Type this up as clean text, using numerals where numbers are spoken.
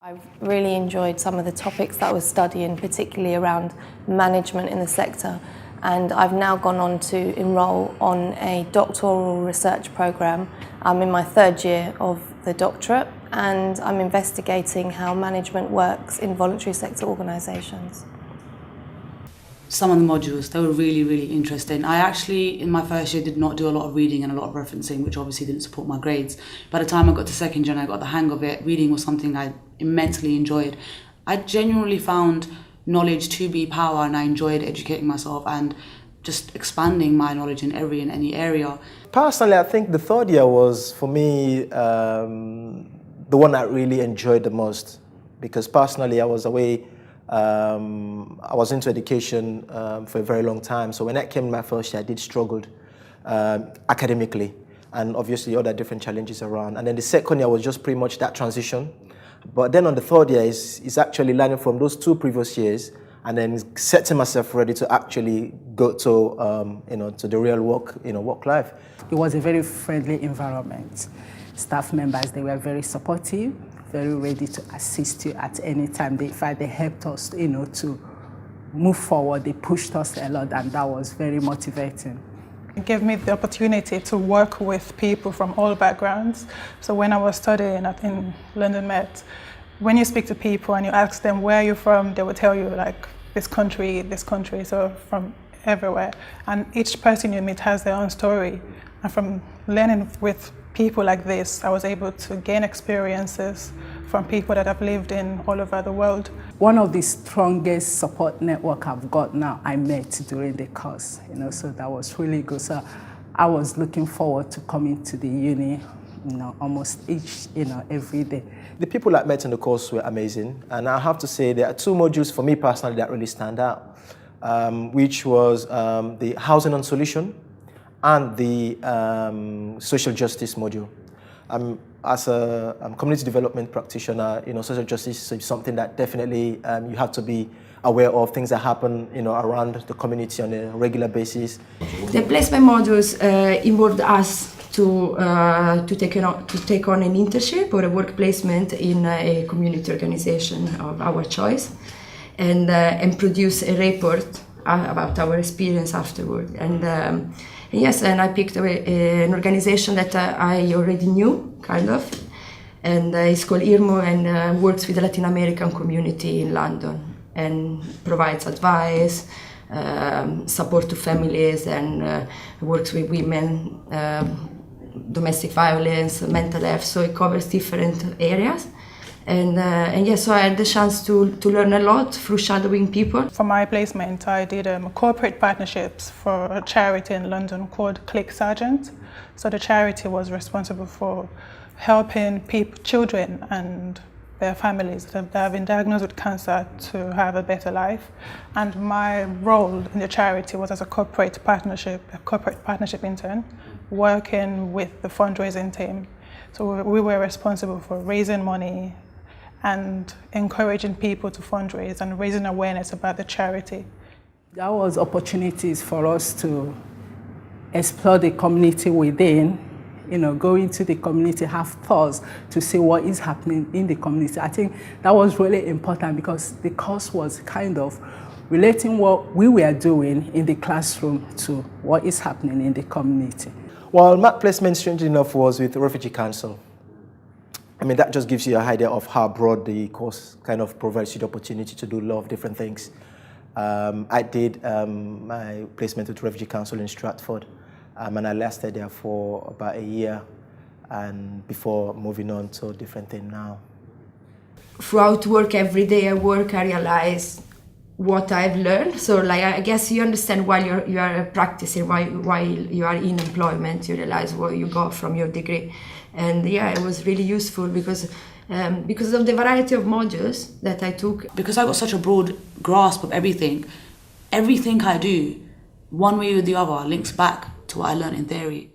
I've really enjoyed some of the topics that I was studying, particularly around management in the sector, and I've now gone on to enrol on a doctoral research programme. I'm in my third year of the doctorate and I'm investigating how management works in voluntary sector organisations. Some of the modules, they were really interesting. I actually, in my first year, did not do a lot of reading and a lot of referencing, which obviously didn't support my grades. By the time I got to second year and I got the hang of it, reading was something I immensely enjoyed. I genuinely found knowledge to be power, and I enjoyed educating myself and just expanding my knowledge in any area. Personally, I think the third year was, for me, the one I really enjoyed the most, because personally I was away. I was into education for a very long time, so when I came in my first year, I did struggle academically, and obviously other different challenges around. And then the second year was just pretty much that transition. But then on the third year is actually learning from those two previous years, and then setting myself ready to actually go to to the real work life. It was a very friendly environment. Staff members, they were very supportive, very ready to assist you at any time. They helped us, to move forward. They pushed us a lot, and that was very motivating. It gave me the opportunity to work with people from all backgrounds. So when I was studying in London Met, when you speak to people and you ask them where you're from, they will tell you like this country, so from everywhere. And each person you meet has their own story. And from learning with people like this, I was able to gain experiences from people that have lived in all over the world. One of the strongest support network I've got now, I met during the course, so that was really good. So I was looking forward to coming to the uni, almost every day. The people I met in the course were amazing, and I have to say there are two modules for me personally that really stand out, which was the housing and solution and the social justice module. As a community development practitioner, social justice is something that definitely you have to be aware of, things that happen around the community on a regular basis. The placement modules involved us to take on an internship or a work placement in a community organization of our choice, and produce a report about our experience afterward. And yes, and I picked an organization that I already knew, kind of, and it's called IRMO, and works with the Latin American community in London and provides advice, support to families, and works with women, domestic violence, mental health, so it covers different areas. And yes, so I had the chance to learn a lot through shadowing people. For my placement, I did corporate partnerships for a charity in London called Click Sergeant. So the charity was responsible for helping children and their families that have been diagnosed with cancer to have a better life. And my role in the charity was as a corporate partnership intern, working with the fundraising team. So we were responsible for raising money and encouraging people to fundraise and raising awareness about the charity. There was opportunities for us to explore the community within, go into the community, have thoughts to see what is happening in the community. I think that was really important because the course was kind of relating what we were doing in the classroom to what is happening in the community. Well, my placement, strangely enough, was with the Refugee Council. That just gives you an idea of how broad the course kind of provides you the opportunity to do a lot of different things. I did my placement with Refugee Council in Stratford, and I lasted there for about a year, and before moving on to a different thing now. Throughout work, every day I realize what I've learned. So I guess you understand while you are practicing, while you are in employment, you realize what you got from your degree. And yeah, it was really useful because of the variety of modules that I took. Because I got such a broad grasp of everything I do, one way or the other, links back to what I learned in theory.